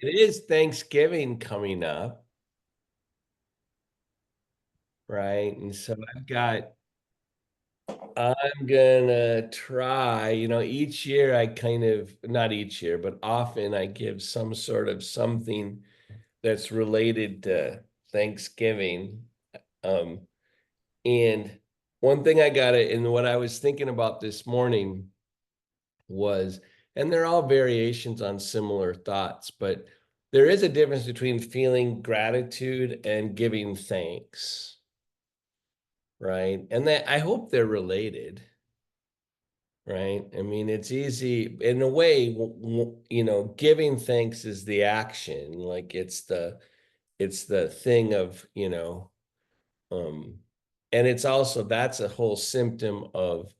it is Thanksgiving coming up, right? And so I'm gonna try, each year I kind of, not each year, but often I give some sort of something that's related to Thanksgiving. Um, and one thing I got it, and what I was thinking about this morning was, and they're all variations on similar thoughts, but there is a difference between feeling gratitude and giving thanks, right? And that I hope they're related, right? I mean, it's easy in a way, giving thanks is the action, like it's the thing of, um, and it's also that's a whole symptom of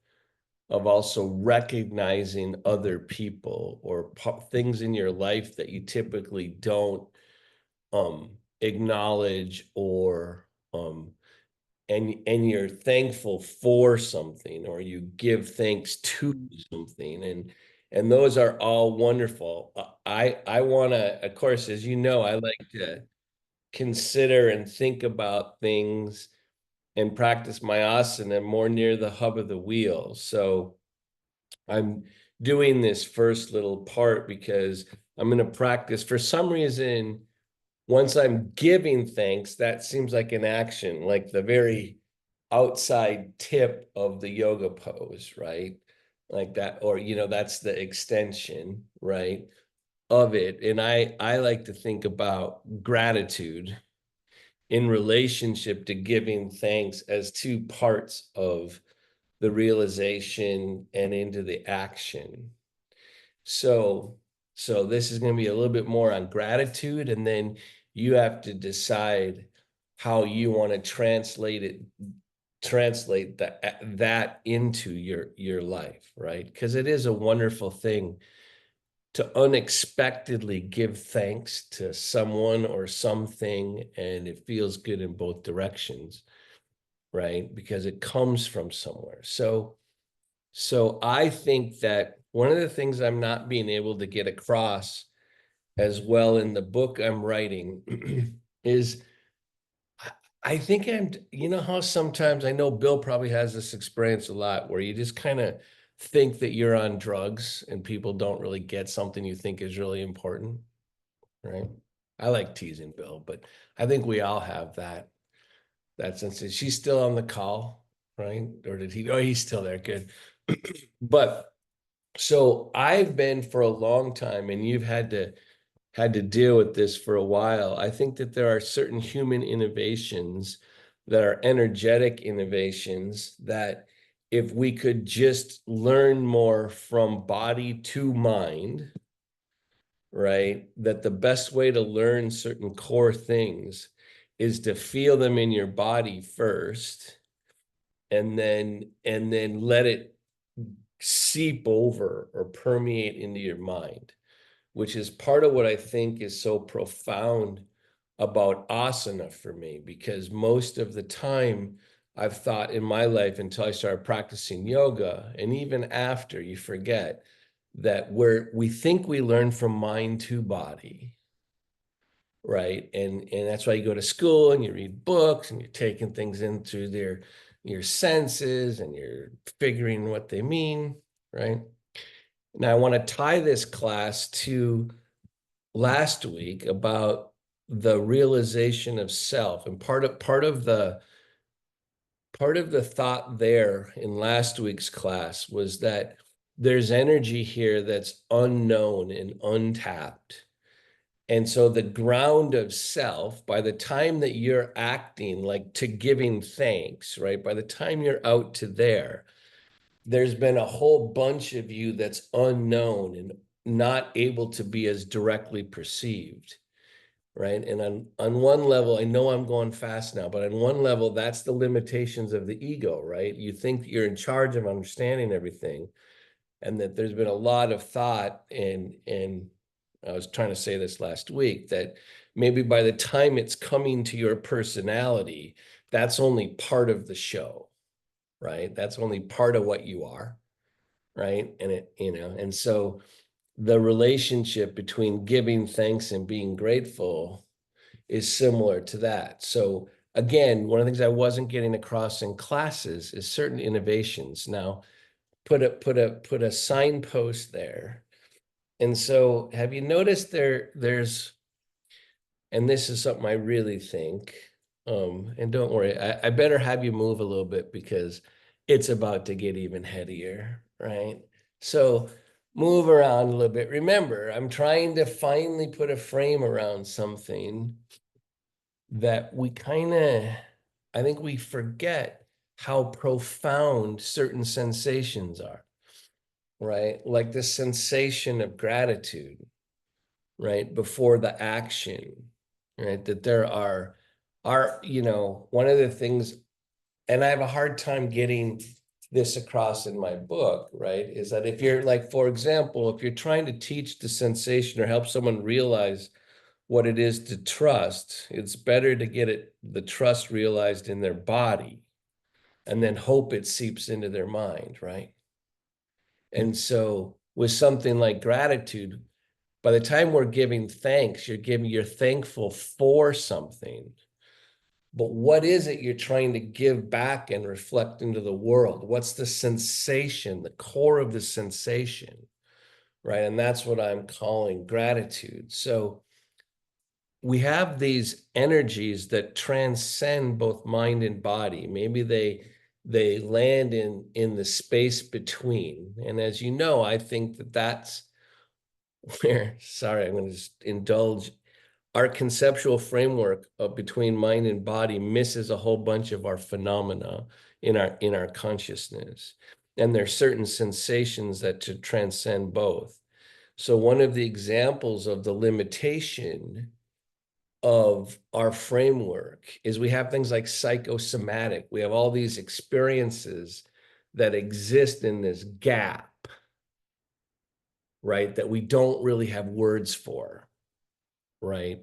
also recognizing other people or things in your life that you typically don't acknowledge or and you're thankful for something or you give thanks to something and those are all wonderful. I want to, of course, as you know, I like to consider and think about things and practice my asana more near the hub of the wheel. So I'm doing this first little part because I'm going to practice. For some reason, once I'm giving thanks, that seems like an action, like the very outside tip of the yoga pose, right? Like that, or that's the extension, right, of it. And I like to think about gratitude in relationship to giving thanks as two parts of the realization and into the action. So, so this is going to be a little bit more on gratitude, and then you have to decide how you want to translate that into your life, right? Because it is a wonderful thing to unexpectedly give thanks to someone or something, and it feels good in both directions, right? Because it comes from somewhere. So I think that one of the things I'm not being able to get across as well in the book I'm writing is I think how sometimes I know Bill probably has this experience a lot where you just kind of think that you're on drugs and people don't really get something you think is really important, right? I like teasing Bill, but I think we all have that sense. Is she still on the call, right? Or did he? Oh, he's still there. Good. But so I've been for a long time, and you've had to deal with this for a while. I think that there are certain human innovations that are energetic innovations that if we could just learn more from body to mind, right? That the best way to learn certain core things is to feel them in your body first and then let it seep over or permeate into your mind, which is part of what I think is so profound about asana for me, because most of the time I've thought in my life until I started practicing yoga, and even after, you forget that we think we learn from mind to body, right? And that's why you go to school and you read books and you're taking things in through your senses and you're figuring what they mean, right? Now I want to tie this class to last week about the realization of self. And part of the thought there in last week's class was that there's energy here that's unknown and untapped. And so the ground of self, by the time that you're acting like to giving thanks, right? By the time you're out to there's been a whole bunch of you that's unknown and not able to be as directly perceived, right? And on one level, I know I'm going fast now, but on one level, that's the limitations of the ego, right? You think that you're in charge of understanding everything, and that there's been a lot of thought and I was trying to say this last week that maybe by the time it's coming to your personality, that's only part of the show, right? That's only part of what you are, right? And and so the relationship between giving thanks and being grateful is similar to that. So again, one of the things I wasn't getting across in classes is certain innovations. Now, put a signpost there. And so have you noticed there's, and this is something I really think, and don't worry, I better have you move a little bit because it's about to get even headier, right? So move around a little bit. Remember, I'm trying to finally put a frame around something that we kind of, I think we forget how profound certain sensations are, right? Like the sensation of gratitude, right? Before the action, right? That there are, one of the things, and I have a hard time getting this across in my book, right? Is that if you're like, for example, if you're trying to teach the sensation or help someone realize what it is to trust, it's better to get the trust realized in their body and then hope it seeps into their mind, right? And so with something like gratitude, by the time we're giving thanks, you're thankful for something. But what is it you're trying to give back and reflect into the world? What's the sensation, the core of the sensation, right? And that's what I'm calling gratitude. So we have these energies that transcend both mind and body. Maybe they land in the space between. And as you know, I think that's where, sorry, I'm going to just indulge. Our conceptual framework of between mind and body misses a whole bunch of our phenomena in our consciousness. And there's certain sensations that to transcend both. So one of the examples of the limitation of our framework is we have things like psychosomatic. We have all these experiences that exist in this gap, right? That we don't really have words for, right?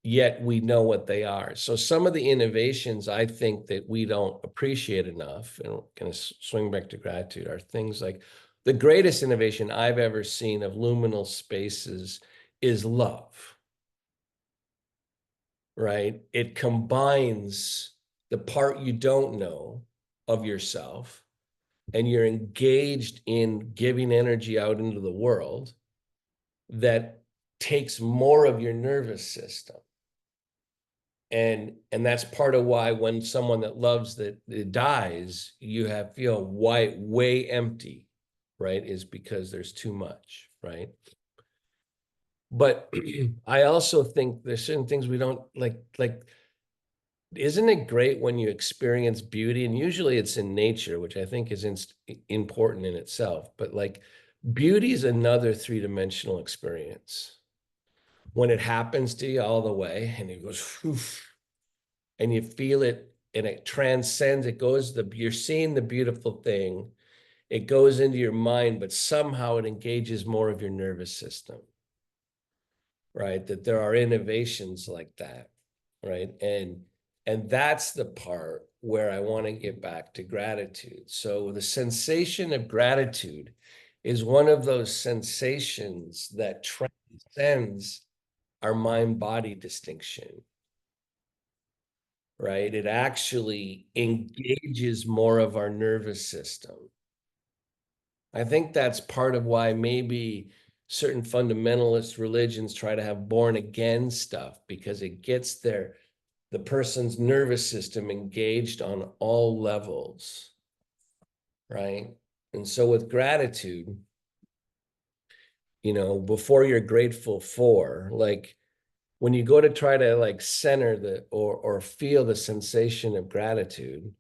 Yet we know what they are. So some of the innovations I think that we don't appreciate enough, and we're going to swing back to gratitude, are things like the greatest innovation I've ever seen of liminal spaces is love, right? It combines the part you don't know of yourself, and you're engaged in giving energy out into the world that takes more of your nervous system. And that's part of why when someone that loves that dies, you feel way empty, right? Is because there's too much, right? But I also think there's certain things we don't like, isn't it great when you experience beauty? And usually it's in nature, which I think is important in itself. But like beauty is another three-dimensional experience. When it happens to you all the way and it goes, whew, and you feel it and it transcends, you're seeing the beautiful thing. It goes into your mind, but somehow it engages more of your nervous system, right? That there are innovations like that, right? And that's the part where I want to get back to gratitude. So the sensation of gratitude is one of those sensations that transcends our mind-body distinction, right? It actually engages more of our nervous system. I think that's part of why maybe certain fundamentalist religions try to have born again stuff, because it gets the person's nervous system engaged on all levels, right? And so with gratitude, before you're grateful for, like when you go to try to like center or feel the sensation of gratitude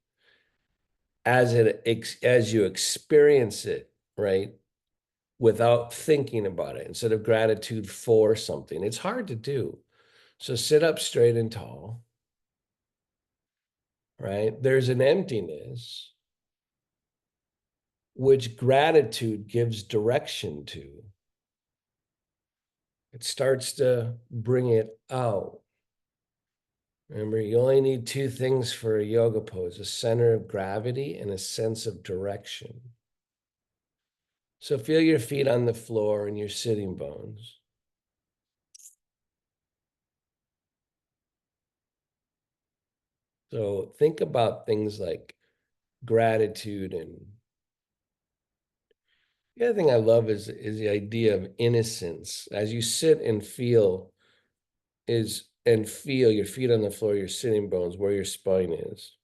as you experience it, right? Without thinking about it, instead of gratitude for something. It's hard to do. So sit up straight and tall, right? There's an emptiness which gratitude gives direction to. It starts to bring it out. Remember, you only need two things for a yoga pose: a center of gravity and a sense of direction. So feel your feet on the floor and your sitting bones. So think about things like gratitude. And the other thing I love is the idea of innocence. As you sit and feel your feet on the floor, your sitting bones, where your spine is.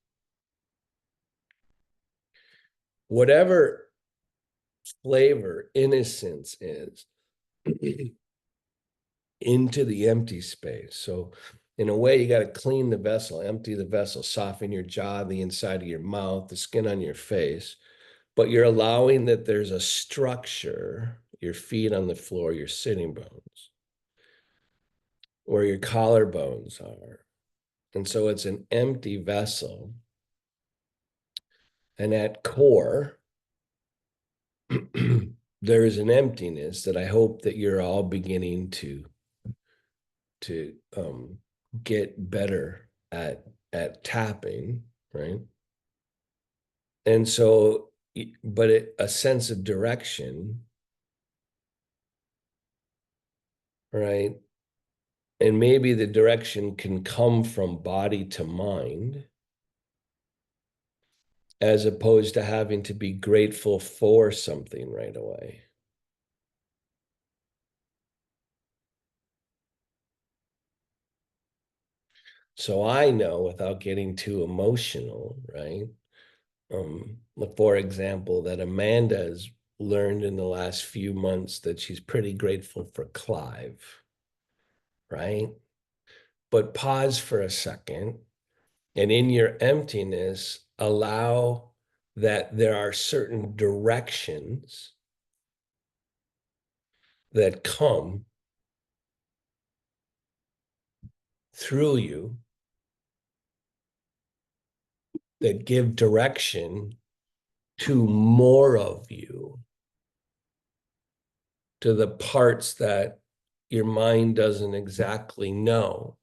Whatever flavor innocence is, into the empty space. So in a way, you got to clean the vessel, empty the vessel, soften your jaw, the inside of your mouth, the skin on your face. But you're allowing that there's a structure, your feet on the floor, your sitting bones, where your collarbones are. And so it's an empty vessel. And at core, there is an emptiness that I hope that you're all beginning to get better at tapping, right? And so, but a sense of direction, right? And maybe the direction can come from body to mind, as opposed to having to be grateful for something right away. So I know, without getting too emotional, right? Um, for example, that Amanda has learned in the last few months that she's pretty grateful for Clive, right? But pause for a second, and in your emptiness, allow that there are certain directions that come through you that give direction to more of you, to the parts that your mind doesn't exactly know.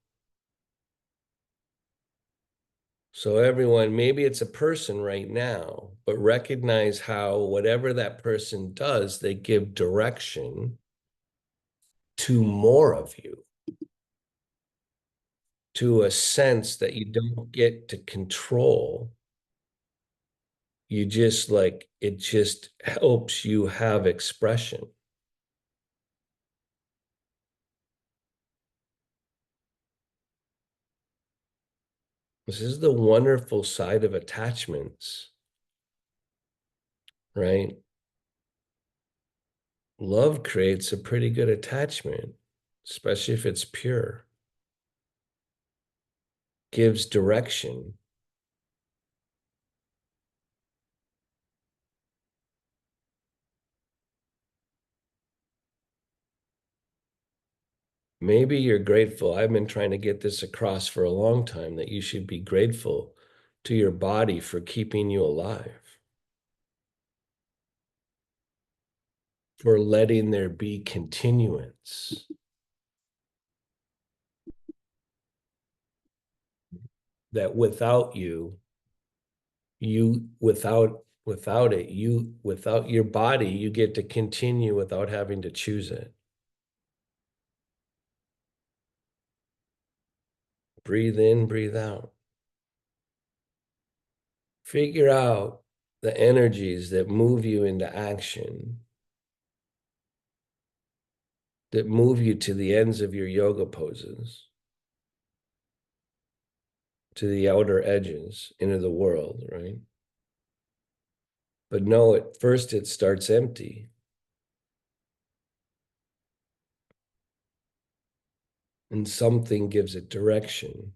So everyone, maybe it's a person right now, but recognize how whatever that person does, they give direction to more of you, to a sense that you don't get to control. You just like, it just helps you have expression. This is the wonderful side of attachments, right? Love creates a pretty good attachment, especially if it's pure, gives direction. Maybe you're grateful. I've been trying to get this across for a long time, that you should be grateful to your body for keeping you alive, for letting there be continuance, that without you, without your body, you get to continue without having to choose it. Breathe in, breathe out. Figure out the energies that move you into action, that move you to the ends of your yoga poses, to the outer edges, into the world, right? But no, at first it starts empty. And something gives it direction.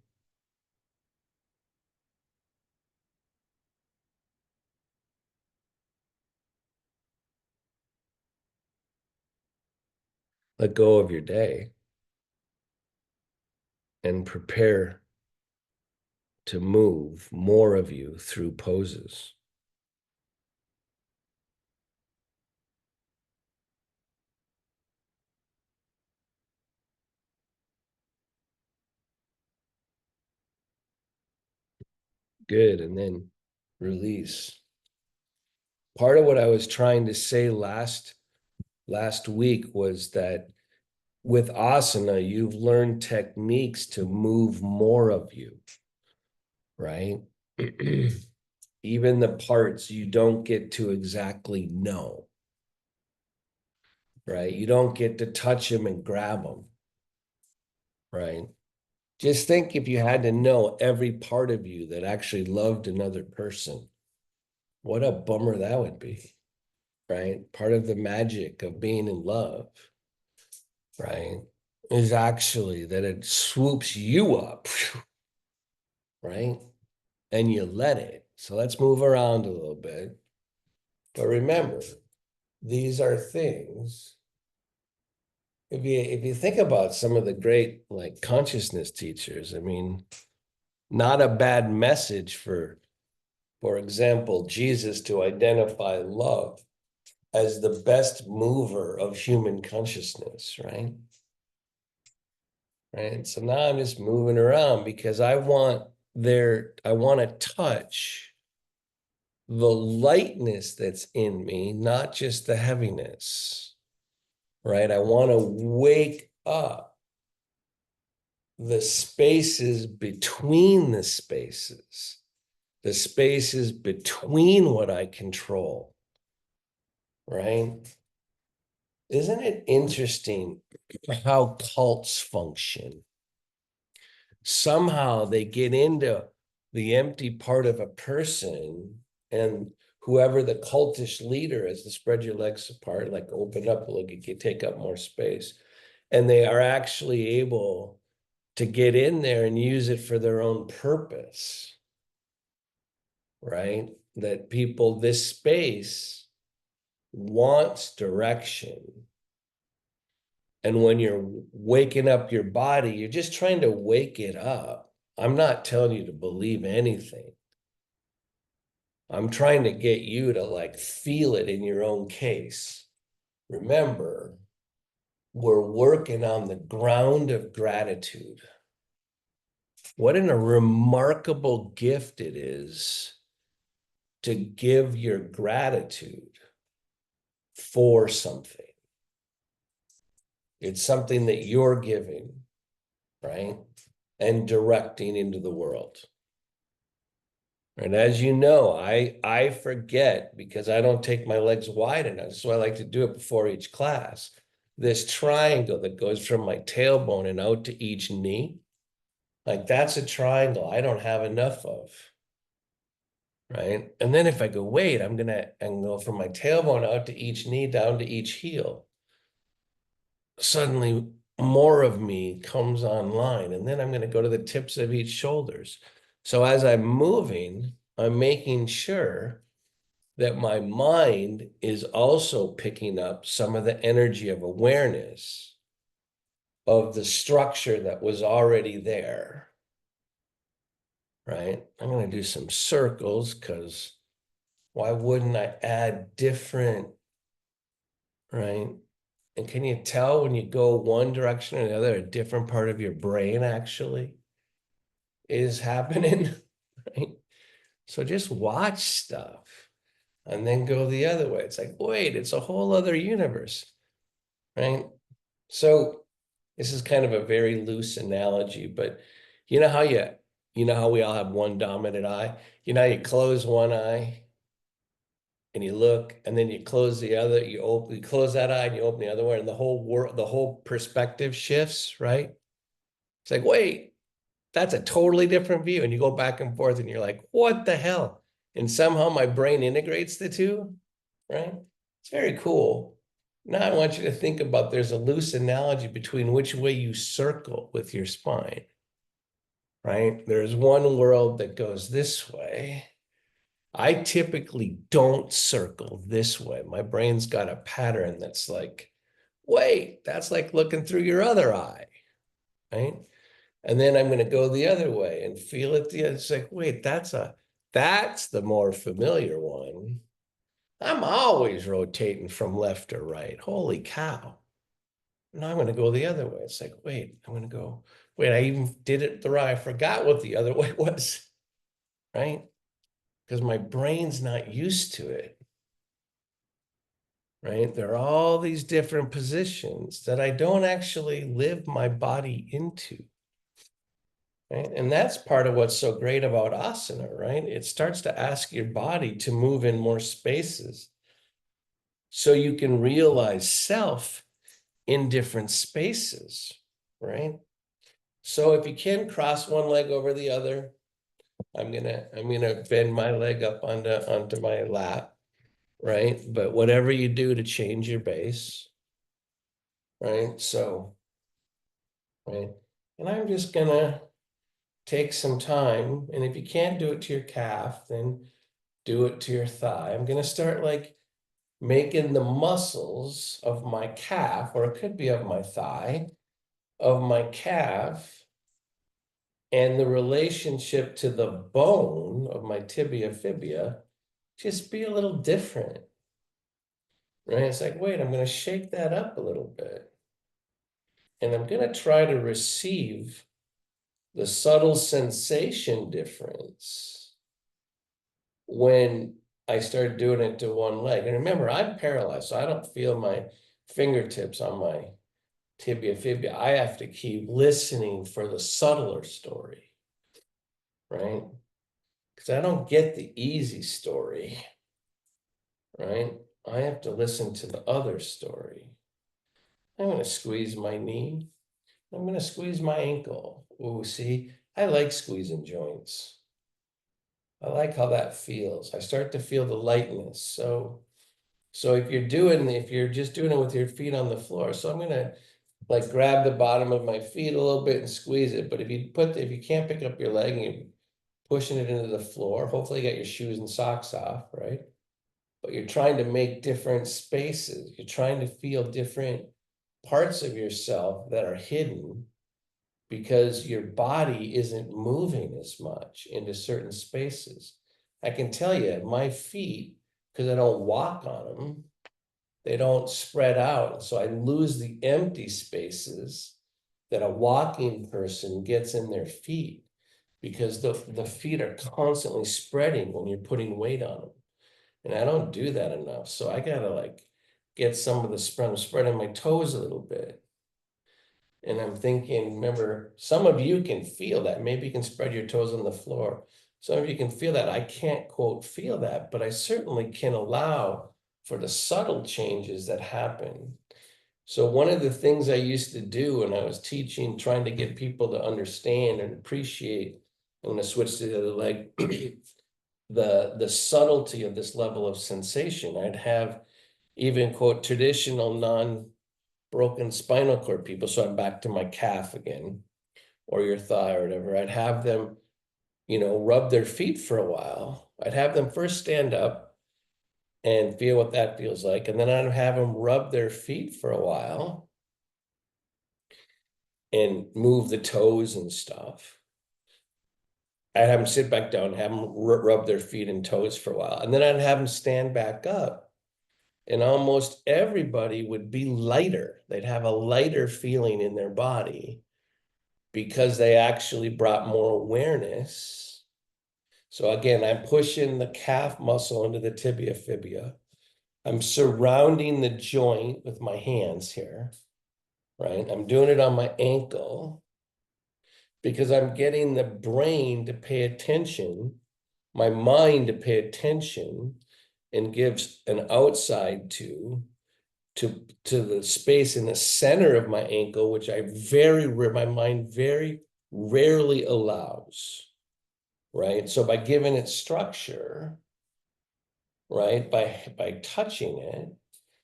Let go of your day and prepare to move more of you through poses. Good. And then release. part of what I was trying to say last week was that with asana, you've learned techniques to move more of you, right? Even the parts you don't get to exactly know, right? You don't get to touch them and grab them, right? Just think if you had to know every part of you that actually loved another person, what a bummer that would be, right? Part of the magic of being in love, right, is actually that it swoops you up, right? And you let it. So let's move around a little bit. But remember, these are things. If you think about some of the great like consciousness teachers, I mean, not a bad message for example, Jesus to identify love as the best mover of human consciousness, right? Right. So now I'm just moving around because I want to touch the lightness that's in me, not just the heaviness, right? I want to wake up the spaces between the spaces between what I control, right? Isn't it interesting how cults function? Somehow they get into the empty part of a person, and whoever the cultish leader is to spread your legs apart, like open up a little, you take up more space. And they are actually able to get in there and use it for their own purpose, right? That people, this space wants direction. And when you're waking up your body, you're just trying to wake it up. I'm not telling you to believe anything. I'm trying to get you to like feel it in your own case. Remember, we're working on the ground of gratitude. What a remarkable gift it is to give your gratitude for something. It's something that you're giving, right? And directing into the world. And as you know, I forget because I don't take my legs wide enough. So I like to do it before each class. This triangle that goes from my tailbone and out to each knee, like that's a triangle I don't have enough of, right? And then if I go, wait, I'm gonna go from my tailbone out to each knee down to each heel. Suddenly more of me comes online, and then I'm going to go to the tips of each shoulders. So as I'm moving, I'm making sure that my mind is also picking up some of the energy of awareness of the structure that was already there, right? I'm going to do some circles because why wouldn't I add different, right? And can you tell when you go one direction or the other, a different part of your brain actually is happening, right? So just watch stuff and then go the other way. It's like, wait, it's a whole other universe, right? So this is kind of a very loose analogy, but you know how we all have one dominant eye? You know, you close one eye and you look, and then you close the other, you close that eye and you open the other one, and the whole world, the whole perspective shifts, right? It's like, wait, that's a totally different view. And you go back and forth and you're like, what the hell? And somehow my brain integrates the two, right? It's very cool. Now I want you to think about there's a loose analogy between which way you circle with your spine, right? There's one world that goes this way. I typically don't circle this way. My brain's got a pattern that's like, wait, that's like looking through your other eye, right? And then I'm going to go the other way and feel it. It's like, wait, that's the more familiar one. I'm always rotating from left to right. Holy cow. Now I'm going to go the other way. It's like, wait, I even did it the right. I forgot what the other way was, right? Because my brain's not used to it. right? There are all these different positions that I don't actually live my body into. Right? And that's part of what's so great about asana, right? It starts to ask your body to move in more spaces so you can realize self in different spaces, right? So if you can cross one leg over the other, I'm gonna bend my leg up onto my lap, right? But whatever you do to change your base, right? So, right. And I'm just gonna take some time, and if you can't do it to your calf, then do it to your thigh. I'm gonna start like making the muscles of my calf, or it could be of my thigh, of my calf, and the relationship to the bone of my tibia fibia just be a little different, right? It's like, wait, I'm gonna shake that up a little bit. And I'm gonna try to receive the subtle sensation difference when I start doing it to one leg. And remember, I'm paralyzed, so I don't feel my fingertips on my tibia fibia. I have to keep listening for the subtler story, right? Because I don't get the easy story, right? I have to listen to the other story. I'm going to squeeze my knee. I'm going to squeeze my ankle. Oh, see, I like squeezing joints. I like how that feels. I start to feel the lightness. So if you're just doing it with your feet on the floor, so I'm gonna like grab the bottom of my feet a little bit and squeeze it. But if you can't pick up your leg and you're pushing it into the floor, hopefully you got your shoes and socks off, right? But you're trying to make different spaces. You're trying to feel different parts of yourself that are hidden because your body isn't moving as much into certain spaces. I can tell you, my feet, because I don't walk on them, they don't spread out. So I lose the empty spaces that a walking person gets in their feet because the feet are constantly spreading when you're putting weight on them. And I don't do that enough. So I gotta like get some of the spread. I'm spreading my toes a little bit. And I'm thinking, remember, some of you can feel that. Maybe you can spread your toes on the floor. Some of you can feel that. I can't quote feel that, but I certainly can allow for the subtle changes that happen. So one of the things I used to do when I was teaching, trying to get people to understand and appreciate, I'm going to switch to the other leg, the subtlety of this level of sensation. I'd have even quote traditional non-broken spinal cord people. So I'm back to my calf again, or your thigh or whatever. I'd have them, rub their feet for a while. I'd have them first stand up and feel what that feels like. And then I'd have them rub their feet for a while and move the toes and stuff. I'd have them sit back down, have them rub their feet and toes for a while. And then I'd have them stand back up. And almost everybody would be lighter. They'd have a lighter feeling in their body because they actually brought more awareness. So again, I'm pushing the calf muscle into the tibia fibia. I'm surrounding the joint with my hands here, right? I'm doing it on my ankle because I'm getting the brain to pay attention, my mind to pay attention, and gives an outside to the space in the center of my ankle, which my mind very rarely allows, right? So by giving it structure, right, by touching it,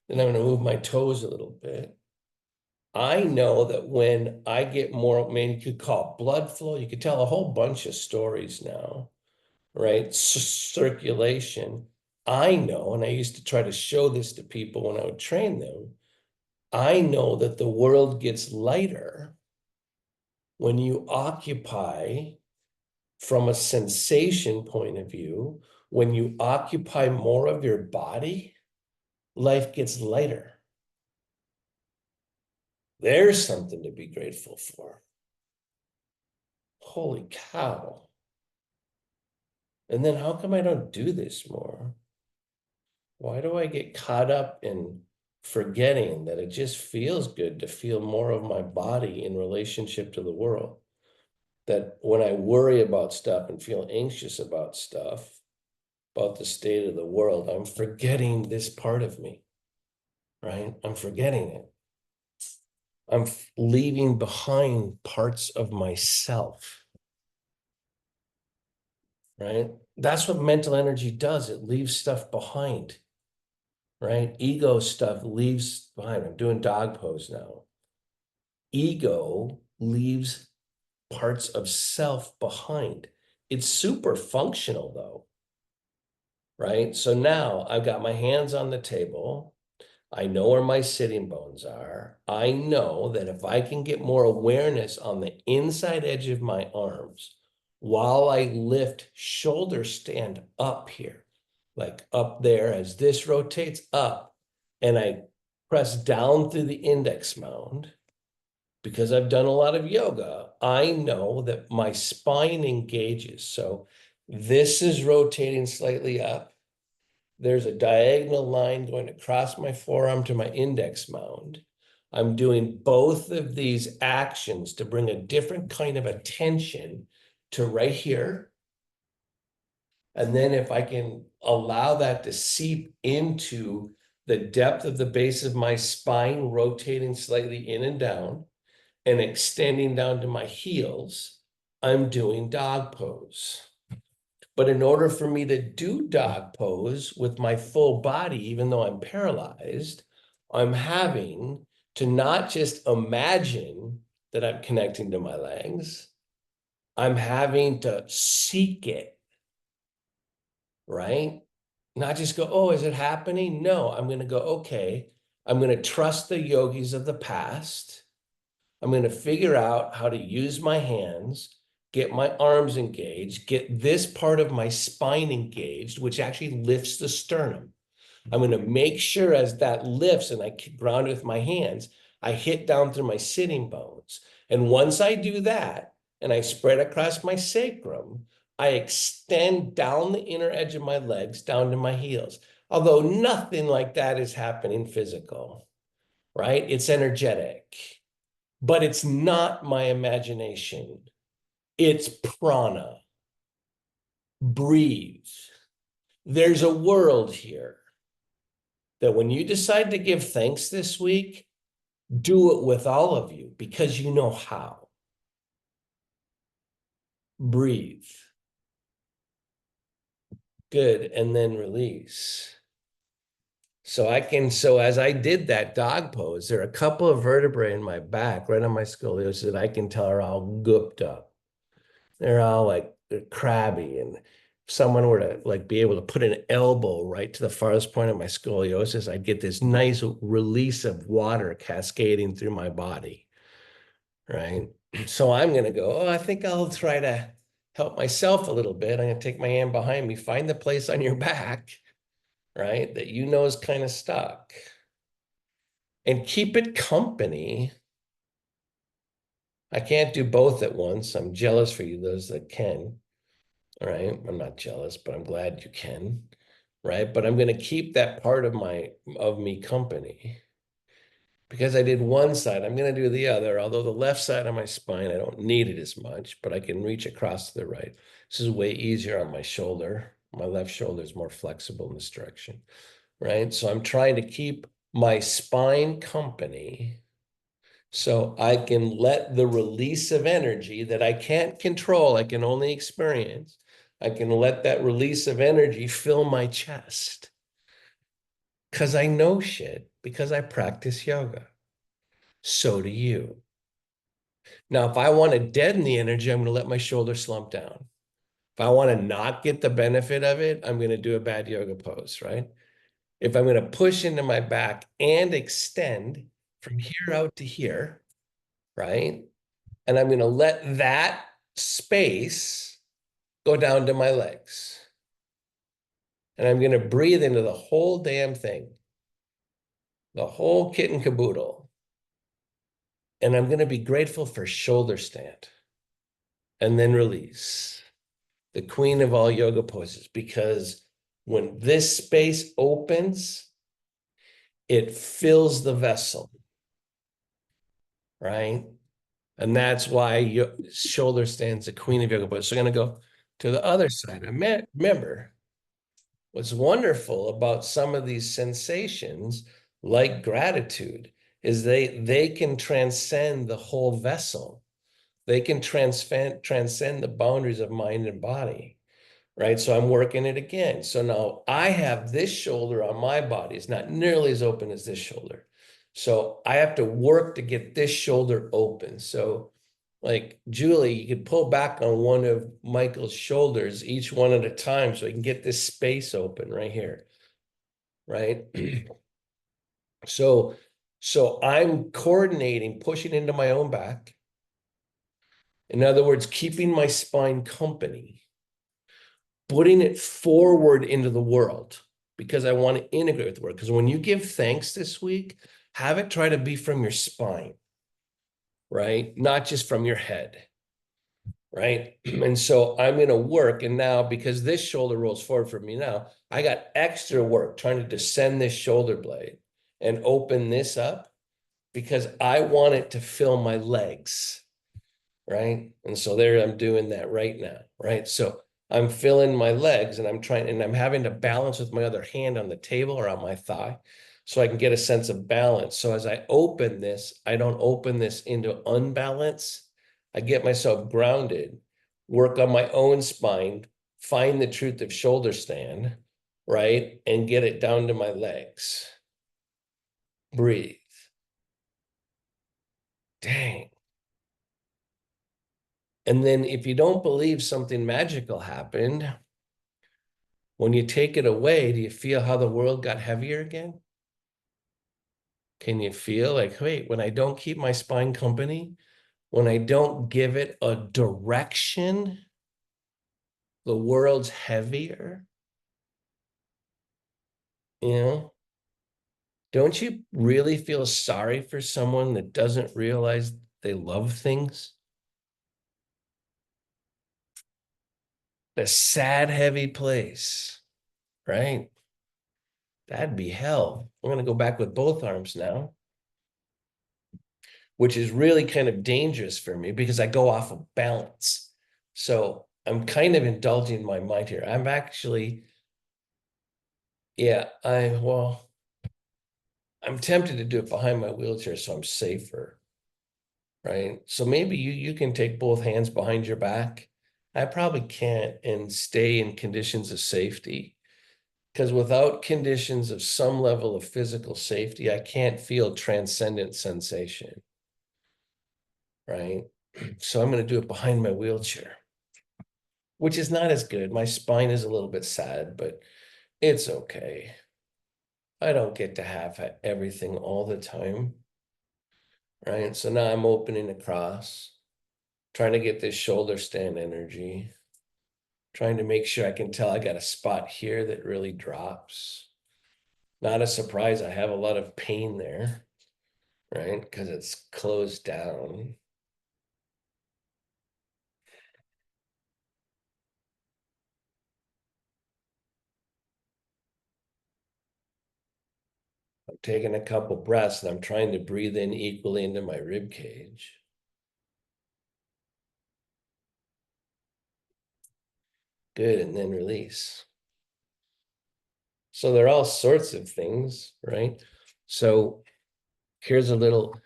then I'm going to move my toes a little bit. I know that when I get more, man, you could call it blood flow, you could tell a whole bunch of stories now, right? Circulation. I know, and I used to try to show this to people when I would train them. I know that the world gets lighter when you occupy from a sensation point of view, when you occupy more of your body, life gets lighter. There's something to be grateful for. Holy cow. And then how come I don't do this more? Why do I get caught up in forgetting that it just feels good to feel more of my body in relationship to the world. That when I worry about stuff and feel anxious about stuff, about the state of the world, I'm forgetting this part of me, right? I'm forgetting it. I'm leaving behind parts of myself, right? That's what mental energy does. It leaves stuff behind, right? Ego stuff leaves behind. I'm doing dog pose now. Ego leaves parts of self behind. It's super functional though, right? So now I've got my hands on the table. I know where my sitting bones are. I know that if I can get more awareness on the inside edge of my arms while I lift shoulder stand up here, like up there as this rotates up, and I press down through the index mound, because I've done a lot of yoga, I know that my spine engages. So this is rotating slightly up. There's a diagonal line going across my forearm to my index mound. I'm doing both of these actions to bring a different kind of attention to right here. And then if I can allow that to seep into the depth of the base of my spine, rotating slightly in and down, and extending down to my heels, I'm doing dog pose. But in order for me to do dog pose with my full body, even though I'm paralyzed, I'm having to not just imagine that I'm connecting to my legs, I'm having to seek it, right? Not just go, oh, is it happening? No, I'm going to go, okay, I'm going to trust the yogis of the past. I'm going to figure out how to use my hands, get my arms engaged, get this part of my spine engaged, which actually lifts the sternum. I'm going to make sure as that lifts and I ground it with my hands, I hit down through my sitting bones. And once I do that and I spread across my sacrum, I extend down the inner edge of my legs down to my heels. Although nothing like that is happening physical, right? It's energetic. But it's not my imagination. It's prana. Breathe. There's a world here that when you decide to give thanks this week, do it with all of you because you know how. Breathe. Good. And then release. So as I did that dog pose, there are a couple of vertebrae in my back, right on my scoliosis, that I can tell are all gooped up. They're all like crabby. And if someone were to like be able to put an elbow right to the farthest point of my scoliosis, I'd get this nice release of water cascading through my body, right? So I'm going to go, oh, I think I'll try to help myself a little bit. I'm going to take my hand behind me, find the place on your back, right, that you know is kind of stuck, and keep it company. I can't do both at once. I'm jealous for you, those that can. All right. I'm not jealous, but I'm glad you can. Right. But I'm going to keep that part of me company. Because I did one side, I'm going to do the other. Although the left side of my spine, I don't need it as much, but I can reach across to the right. This is way easier on my shoulder. My left shoulder is more flexible in this direction. Right. So I'm trying to keep my spine company so I can let the release of energy that I can't control, I can only experience. I can let that release of energy fill my chest because I know shit, because I practice yoga. So do you. Now, if I want to deaden the energy, I'm going to let my shoulder slump down. If I want to not get the benefit of it, I'm going to do a bad yoga pose, right? If I'm going to push into my back and extend from here out to here, right? And I'm going to let that space go down to my legs. And I'm going to breathe into the whole damn thing, the whole kit and caboodle. And I'm going to be grateful for shoulder stand and then release, the queen of all yoga poses, because when this space opens, it fills the vessel, right? And that's why your shoulder stands the queen of yoga pose. So I'm going to go to the other side. Remember, what's wonderful about some of these sensations, like gratitude, is they can transcend the whole vessel. They can transcend the boundaries of mind and body, right? So I'm working it again. So now I have this shoulder on my body. It's not nearly as open as this shoulder. So I have to work to get this shoulder open. So like Julie, you could pull back on one of Michael's shoulders, each one at a time, so I can get this space open right here, right? So, so I'm coordinating, pushing into my own back. In other words, keeping my spine company, putting it forward into the world because I want to integrate with the world. Because when you give thanks this week, have it try to be from your spine, right? Not just from your head, right? And so I'm going to work. And now, because this shoulder rolls forward for me now, I got extra work trying to descend this shoulder blade and open this up because I want it to fill my legs, right? And so there I'm doing that right now, right? So I'm filling my legs and I'm having to balance with my other hand on the table or on my thigh so I can get a sense of balance. So as I open this, I don't open this into unbalance. I get myself grounded, work on my own spine, find the truth of shoulder stand, right? And get it down to my legs. Breathe. Dang. And then if you don't believe something magical happened, when you take it away, do you feel how the world got heavier again? Can you feel like, wait, when I don't keep my spine company, when I don't give it a direction, the world's heavier? You know, don't you really feel sorry for someone that doesn't realize they love things? The sad, heavy place, right? That'd be hell. I'm going to go back with both arms now, which is really kind of dangerous for me because I go off of balance. So I'm kind of indulging my mind here. I'm actually, yeah, I'm tempted to do it behind my wheelchair so I'm safer, right? So maybe you can take both hands behind your back. I probably can't and stay in conditions of safety because without conditions of some level of physical safety, I can't feel transcendent sensation, right? So I'm going to do it behind my wheelchair, which is not as good. My spine is a little bit sad, but it's okay. I don't get to have everything all the time, right? So now I'm opening across, trying to get this shoulder stand energy, trying to make sure I can tell I got a spot here that really drops. Not a surprise, I have a lot of pain there, right? Because it's closed down. I'm taking a couple breaths and I'm trying to breathe in equally into my rib cage. Good, and then release. So there are all sorts of things, right? So here's a little,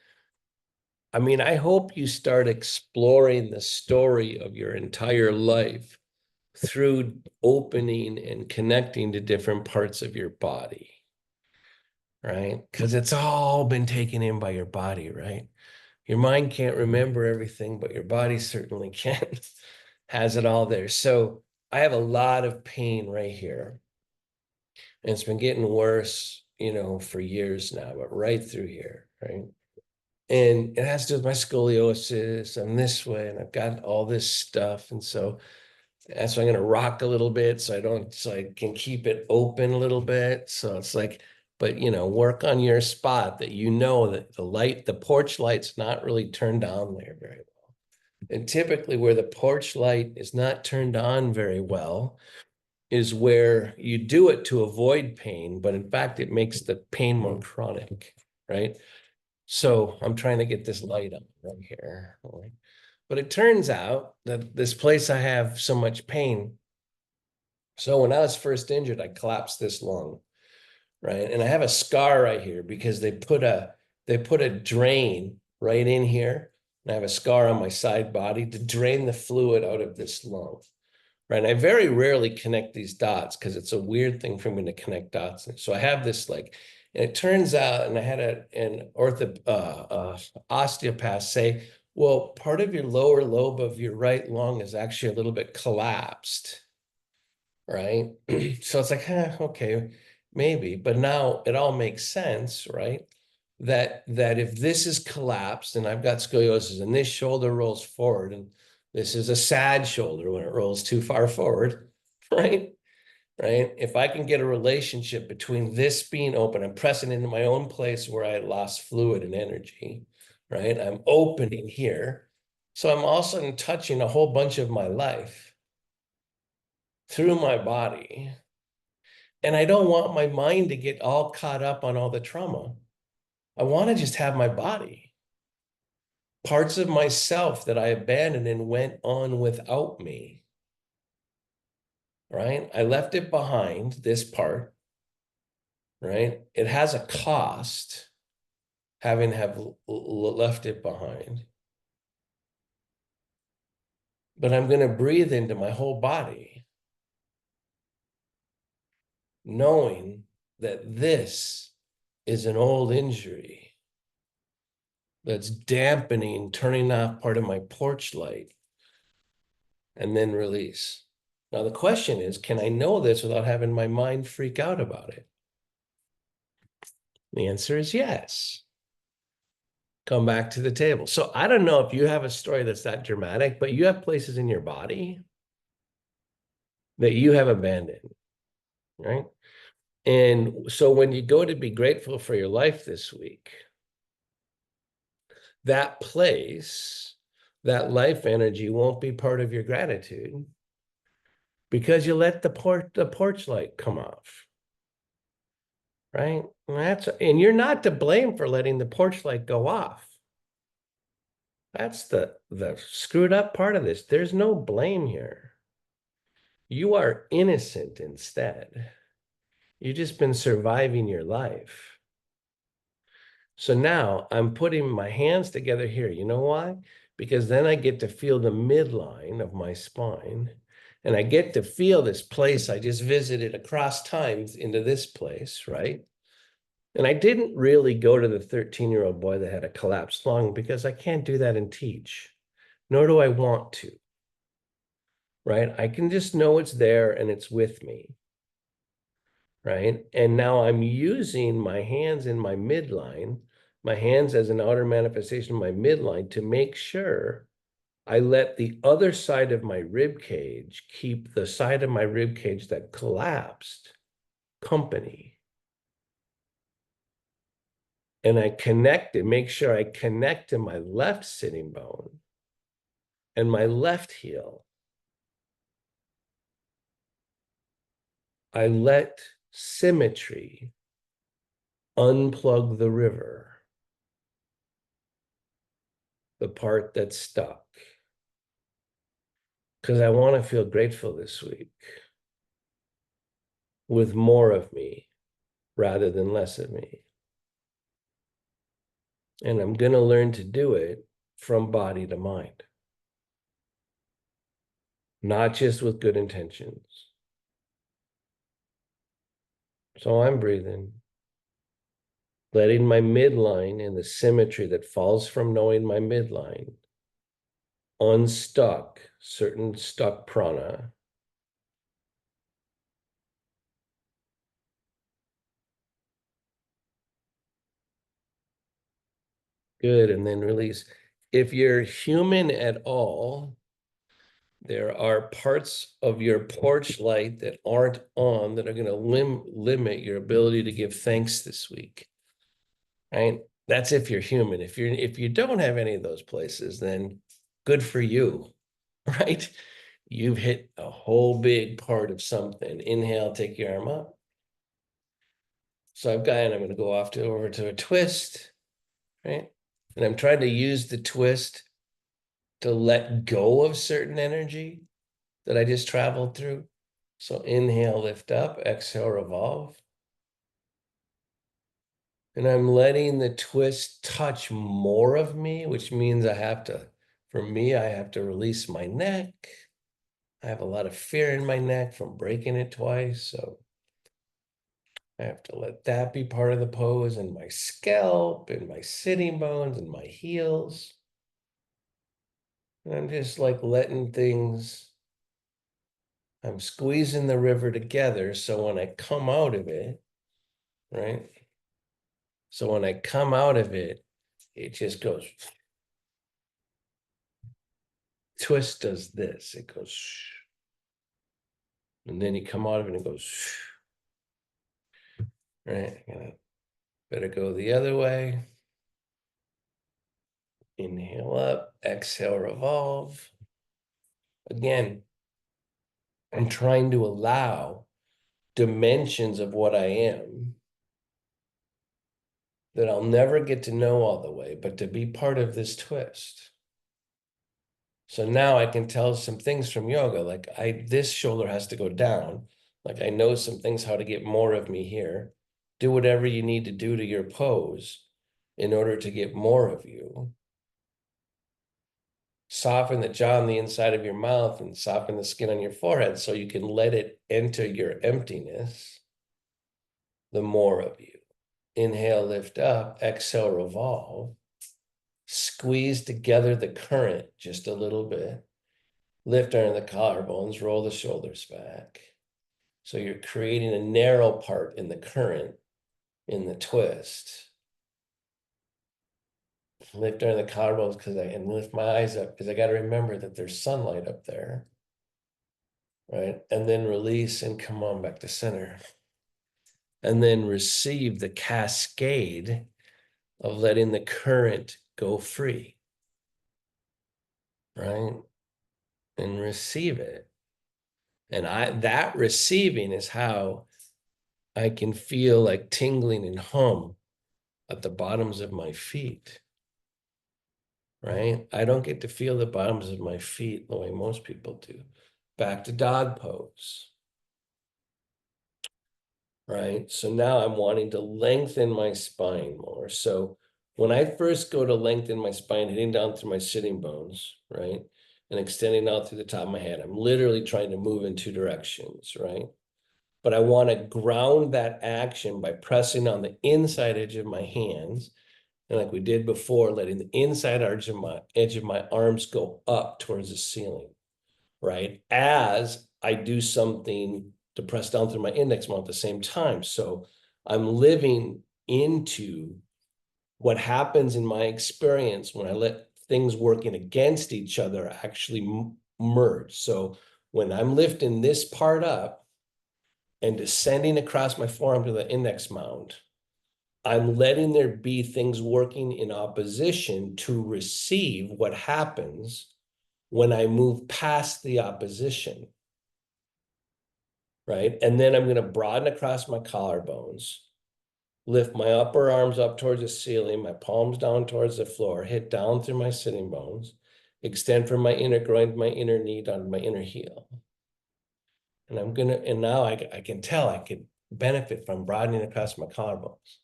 I mean, I hope you start exploring the story of your entire life through opening and connecting to different parts of your body, right? Because it's all been taken in by your body, right? Your mind can't remember everything, but your body certainly can, has it all there. So I have a lot of pain right here. And it's been getting worse, for years now, but right through here, right? And it has to do with my scoliosis. I'm this way, and I've got all this stuff. And so that's why I'm going to rock a little bit so I can keep it open a little bit. So it's like, but work on your spot that that the porch light's not really turned on there very well. And typically where the porch light is not turned on very well, is where you do it to avoid pain, but in fact, it makes the pain more chronic, right? So I'm trying to get this light up right here. But it turns out that this place I have so much pain. So when I was first injured, I collapsed this lung, right? And I have a scar right here because they put a drain right in here. And I have a scar on my side body to drain the fluid out of this lung. Right. And I very rarely connect these dots because it's a weird thing for me to connect dots. So I have this and it turns out, and I had an osteopath say, well, part of your lower lobe of your right lung is actually a little bit collapsed. Right. So it's like, okay, maybe, but now it all makes sense, right? That if this is collapsed and I've got scoliosis and this shoulder rolls forward and this is a sad shoulder when it rolls too far forward, right? Right. If I can get a relationship between this being open, I'm pressing into my own place where I lost fluid and energy, right? I'm opening here. So I'm also touching a whole bunch of my life through my body. And I don't want my mind to get all caught up on all the trauma. I want to just have my body. Parts of myself that I abandoned and went on without me. Right? I left it behind, this part. Right? It has a cost, having left it behind. But I'm going to breathe into my whole body, knowing that this is an old injury that's dampening, turning off part of my porch light, and then release. Now, the question is, can I know this without having my mind freak out about it? The answer is yes. Come back to the table. So I don't know if you have a story that's that dramatic, but you have places in your body that you have abandoned, right? And so when you go to be grateful for your life this week, that place, that life energy won't be part of your gratitude because you let the porch light come off, right? And you're not to blame for letting the porch light go off. That's the screwed up part of this. There's no blame here. You are innocent instead. You've just been surviving your life. So now I'm putting my hands together here. You know why? Because then I get to feel the midline of my spine, and I get to feel this place I just visited across time into this place, right? And I didn't really go to the 13-year-old boy that had a collapsed lung because I can't do that and teach, nor do I want to, right? I can just know it's there and it's with me, right? And now I'm using my hands in my midline, my hands as an outer manifestation of my midline to make sure I let the other side of my rib cage keep the side of my rib cage that collapsed company. And I connect it, make sure I connect to my left sitting bone and my left heel. I let symmetry unplug the river, the part that's stuck. Because I want to feel grateful this week with more of me rather than less of me. And I'm going to learn to do it from body to mind, not just with good intentions. So I'm breathing, letting my midline and the symmetry that falls from knowing my midline unstuck certain stuck prana. Good, and then release. If you're human at all, there are parts of your porch light that aren't on that are going to limit your ability to give thanks this week. Right? That's if you're human. If you don't have any of those places, then good for you, right? you've hit a whole big part of something. Inhale, take your arm up. So I'm going to go over to a twist, right? And I'm trying to use the twist to let go of certain energy that I just traveled through. So inhale, lift up, exhale, revolve. And I'm letting the twist touch more of me, which means for me, I have to release my neck. I have a lot of fear in my neck from breaking it twice. So I have to let that be part of the pose, and my scalp and my sitting bones and my heels. And I'm just like letting things, I'm squeezing the river together. So when I come out of it, right? So when I come out of it, it just goes, twist does this. It goes, and then you come out of it and it goes, right? Better go the other way. Inhale up, exhale, revolve. Again, I'm trying to allow dimensions of what I am that I'll never get to know all the way, but to be part of this twist. So now I can tell some things from yoga, like this shoulder has to go down. Like I know some things, how to get more of me here. Do whatever you need to do to your pose in order to get more of you. Soften the jaw on the inside of your mouth and soften the skin on your forehead so you can let it enter your emptiness, the more of you. Inhale, lift up, exhale, revolve. Squeeze together the current just a little bit. Lift under the collarbones, roll the shoulders back. So you're creating a narrow part in the current, in the twist. Lift under the collarbones and lift my eyes up because I got to remember that there's sunlight up there. Right? And then release and come on back to center. And then receive the cascade of letting the current go free. Right? And receive it. And that receiving is how I can feel like tingling and hum at the bottoms of my feet. Right? I don't get to feel the bottoms of my feet the way most people do. Back to dog pose. Right? So now I'm wanting to lengthen my spine more. So when I first go to lengthen my spine, hitting down through my sitting bones, right? And extending out through the top of my head, I'm literally trying to move in two directions, right? But I want to ground that action by pressing on the inside edge of my hands. And like we did before, letting the inside edge of my arms go up towards the ceiling, right? As I do something to press down through my index muscle at the same time. So I'm living into what happens in my experience when I let things working against each other actually merge. So when I'm lifting this part up and descending across my forearm to the index mound, I'm letting there be things working in opposition to receive what happens when I move past the opposition. Right? And then I'm going to broaden across my collarbones, lift my upper arms up towards the ceiling, my palms down towards the floor, hit down through my sitting bones, extend from my inner groin to my inner knee down to my inner heel. And now I can tell I could benefit from broadening across my collarbones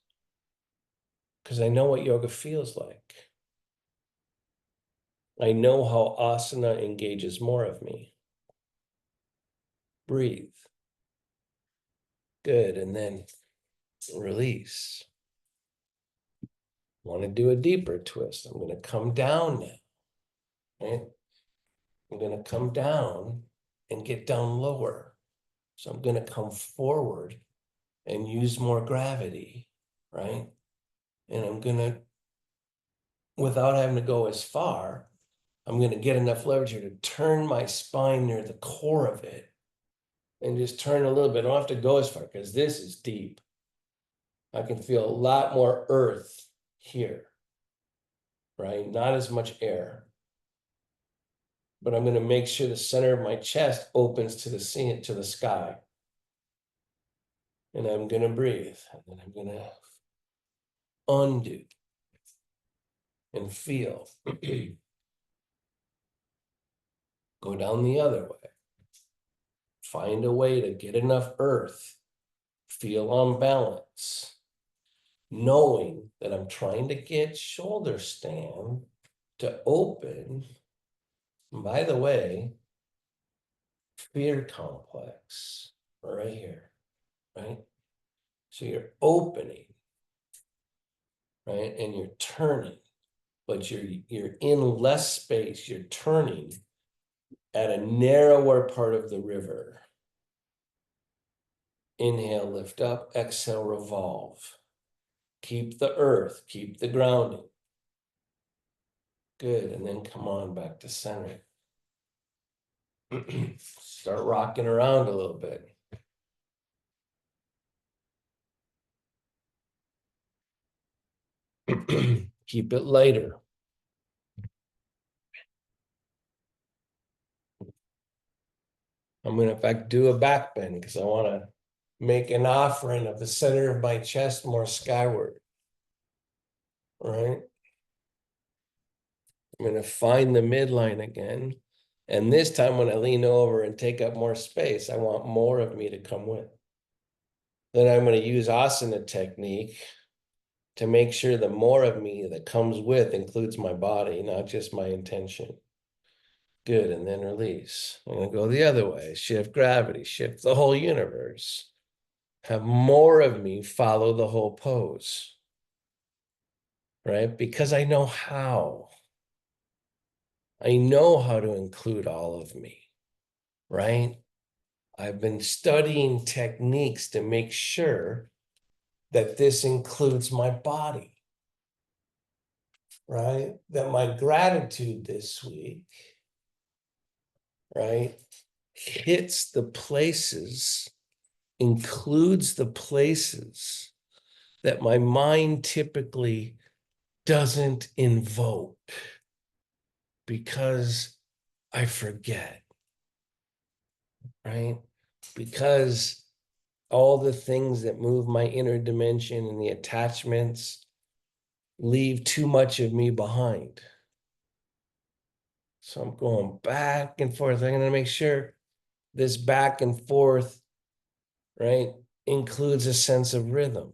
because I know what yoga feels like. I know how asana engages more of me. Breathe. Good. And then release. Want to do a deeper twist. I'm going to come down now. Right? I'm going to come down and get down lower. So I'm going to come forward and use more gravity, right? And I'm going to, without having to go as far, I'm going to get enough leverage here to turn my spine near the core of it and just turn a little bit. I don't have to go as far because this is deep. I can feel a lot more earth here, right? Not as much air. but I'm going to make sure the center of my chest opens to the sky. And I'm going to breathe. And then I'm going to undo and feel. Go down the other way. Find a way to get enough earth. Feel on balance. Knowing that I'm trying to get shoulder stand to open. And by the way, fear complex right here, right? So you're opening, right? And you're turning, but you're in less space. You're turning at a narrower part of the river. Inhale, lift up, exhale, revolve. Keep the earth, keep the grounding. Good, and then come on back to center. Start rocking around a little bit. Keep it lighter. I'm going to, in fact, do a back bend because I want to make an offering of the center of my chest more skyward. Right? I'm going to find the midline again. And this time when I lean over and take up more space, I want more of me to come with. Then I'm going to use asana technique to make sure the more of me that comes with includes my body, not just my intention. Good, and then release. I'm going to go the other way. Shift gravity, shift the whole universe. Have more of me follow the whole pose. Right? Because I know how. I know how to include all of me. Right? I've been studying techniques to make sure that this includes my body. Right? That my gratitude this week, right, hits the places, includes the places that my mind typically doesn't invoke because I forget, right? Because all the things that move my inner dimension and the attachments leave too much of me behind. So I'm going back and forth. I'm going to make sure this back and forth, right, includes a sense of rhythm,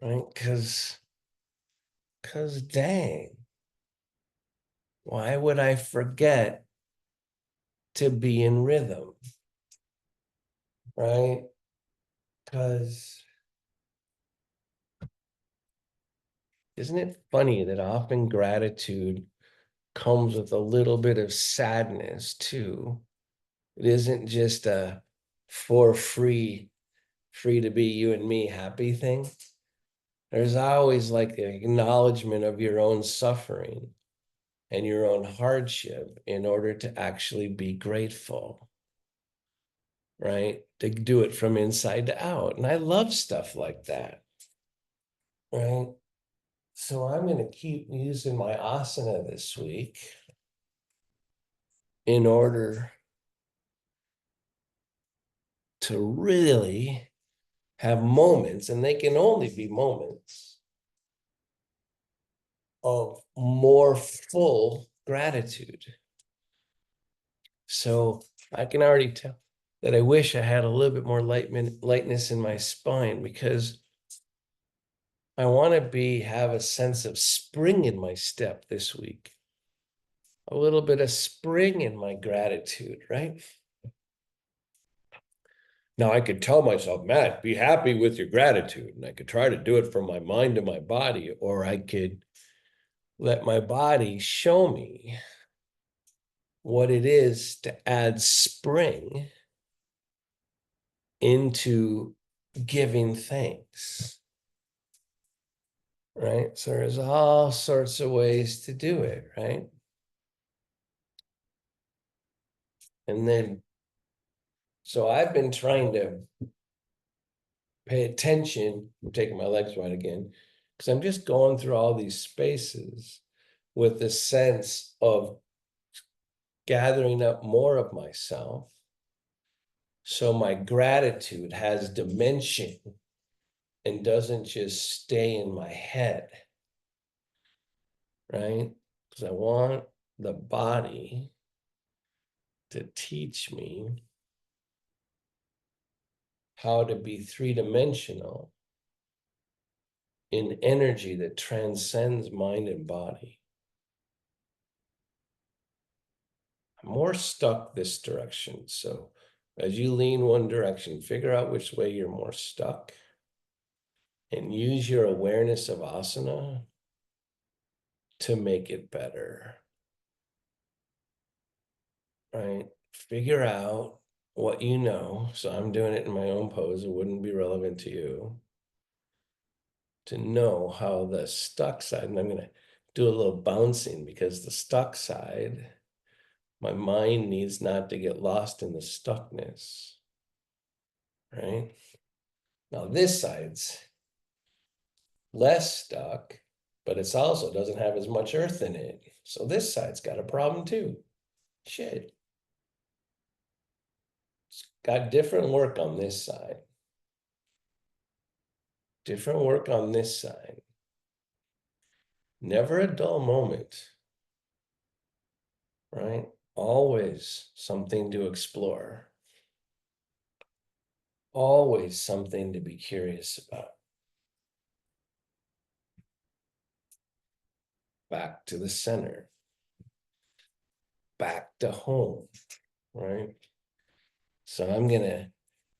right? Because dang, why would I forget to be in rhythm, right? Because isn't it funny that often gratitude comes with a little bit of sadness too? It isn't just a for free to be you and me happy thing. There's always like the acknowledgement of your own suffering and your own hardship in order to actually be grateful, right? To do it from inside to out. And I love stuff like that, right? So I'm going to keep using my asana this week in order to really have moments, and they can only be moments of more full gratitude. So I can already tell that I wish I had a little bit more lightness in my spine because I want to have a sense of spring in my step this week. A little bit of spring in my gratitude, right? Now I could tell myself, Matt, be happy with your gratitude. And I could try to do it from my mind to my body, or I could let my body show me what it is to add spring into giving thanks. Right? So there's all sorts of ways to do it, right? And then, so I've been trying to pay attention. I'm taking my legs wide again, because I'm just going through all these spaces with the sense of gathering up more of myself. So my gratitude has dimension and doesn't just stay in my head, right? Because I want the body to teach me how to be three-dimensional in energy that transcends mind and body. I'm more stuck this direction. So as you lean one direction, figure out which way you're more stuck and use your awareness of asana to make it better, right? Figure out what you know. So I'm doing it in my own pose. It wouldn't be relevant to you. To know how the stuck side, and I'm going to do a little bouncing because the stuck side, my mind needs not to get lost in the stuckness, right? Now this side's less stuck, but it's also doesn't have as much earth in it. So this side's got a problem too. Shit. It's got different work on this side. Different work on this side. Never a dull moment, right? Always something to explore. Always something to be curious about. Back to the center. Back to home, right? So I'm going to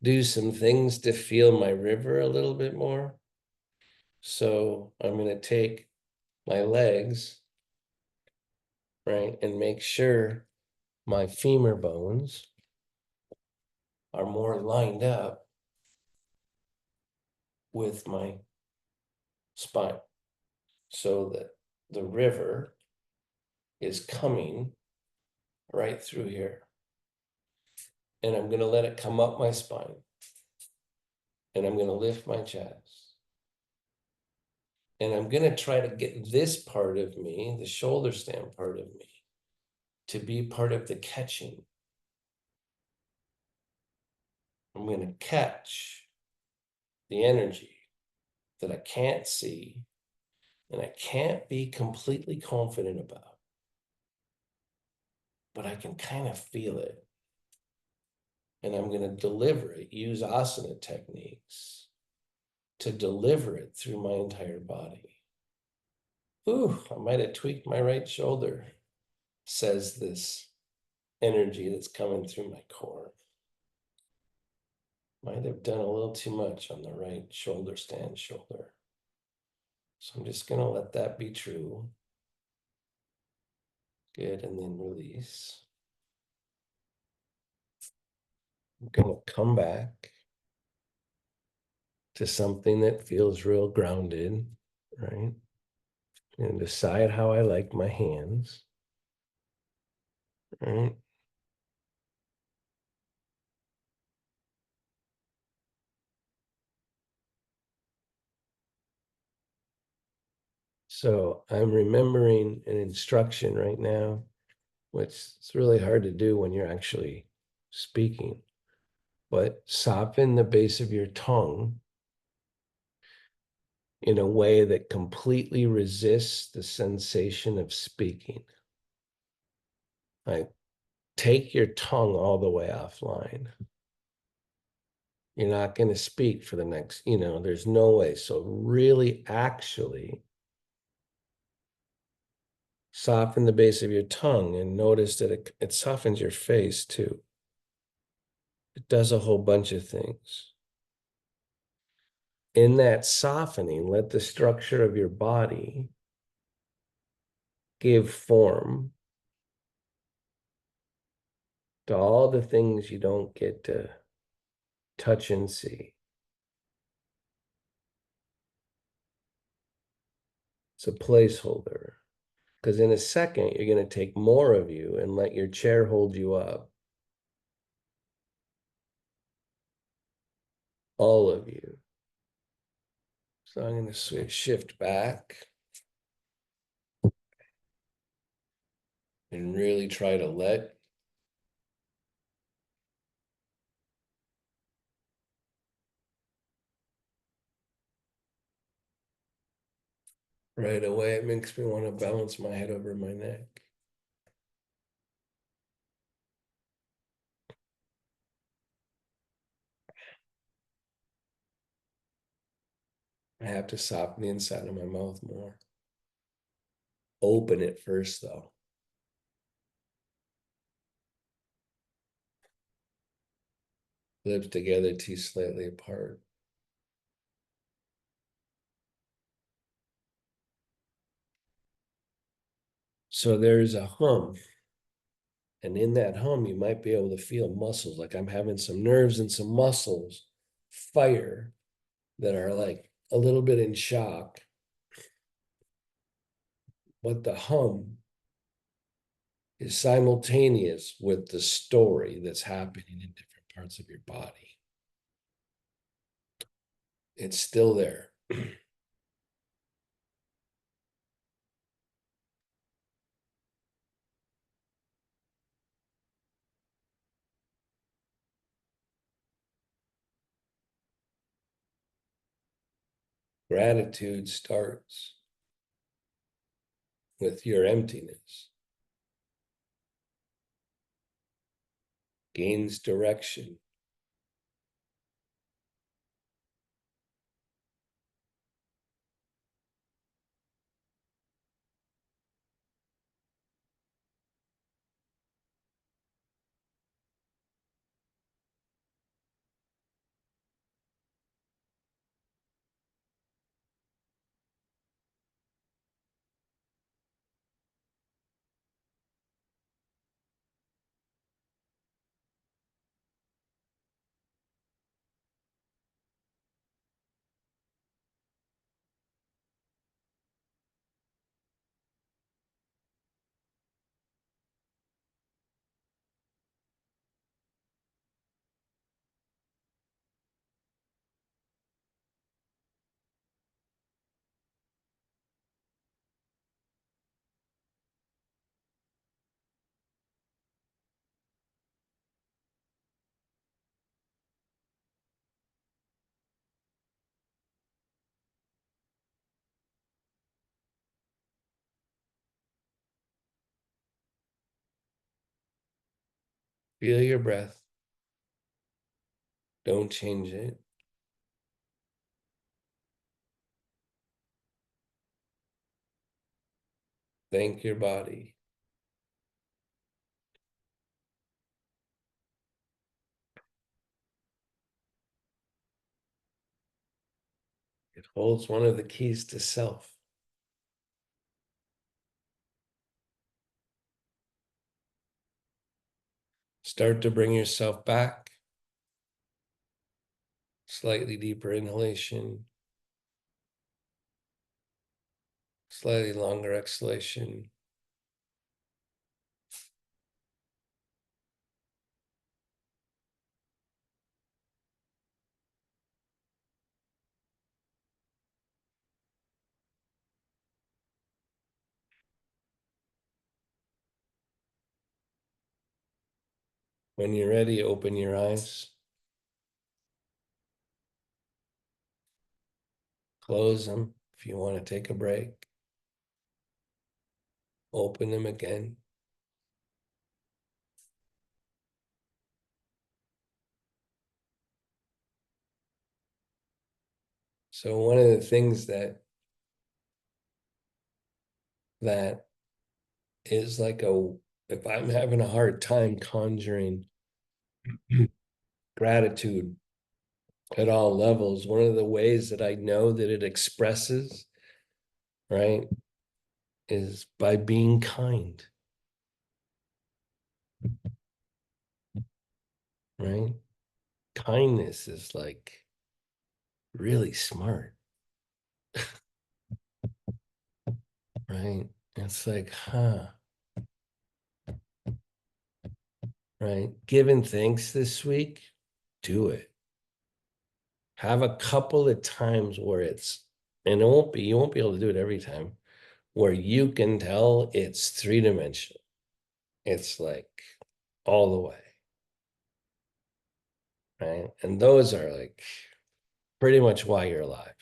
do some things to feel my river a little bit more. So I'm going to take my legs, right, and make sure my femur bones are more lined up with my spine so that the river is coming right through here. And I'm going to let it come up my spine. And I'm going to lift my chest. And I'm going to try to get this part of me, the shoulder stand part of me, to be part of the catching. I'm going to catch the energy that I can't see and I can't be completely confident about, but I can kind of feel it. And I'm going to deliver it, use asana techniques to deliver it through my entire body. Ooh, I might have tweaked my right shoulder, says this energy that's coming through my core. Might have done a little too much on the right shoulder stand shoulder. So I'm just going to let that be true. Good, and then release. I'm going to come back to something that feels real grounded, right? And decide how I like my hands, right? So I'm remembering an instruction right now, which it's really hard to do when you're actually speaking, but soften the base of your tongue in a way that completely resists the sensation of speaking. Like, take your tongue all the way offline. You're not going to speak for the next, there's no way. So really actually soften the base of your tongue and notice that it softens your face too. It does a whole bunch of things. In that softening, let the structure of your body give form to all the things you don't get to touch and see. It's a placeholder. Because in a second, you're going to take more of you and let your chair hold you up. All of you. So I'm going to shift back and really try to let right away, it makes me want to balance my head over my neck. I have to soften the inside of my mouth more. Open it first, though. Lips together, teeth slightly apart. So there's a hum. And in that hum, you might be able to feel muscles. Like I'm having some nerves and some muscles fire that are like a little bit in shock. But the hum is simultaneous with the story that's happening in different parts of your body. It's still there. Gratitude starts with your emptiness, gains direction. Feel your breath. Don't change it. Thank your body. It holds one of the keys to self. Start to bring yourself back. Slightly deeper inhalation. Slightly longer exhalation. When you're ready, open your eyes. Close them if you want to take a break. Open them again. So one of the things that is like if I'm having a hard time conjuring gratitude at all levels, one of the ways that I know that it expresses, right, is by being kind, right? Kindness is like really smart, right? It's like, right? Giving thanks this week, do it. Have a couple of times where and you won't be able to do it every time, where you can tell it's three-dimensional. it's like all the way, right? And those are like pretty much why you're alive.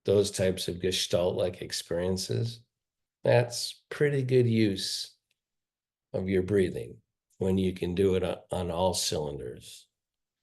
Those types of gestalt like experiences, that's pretty good use of your breathing when you can do it on all cylinders.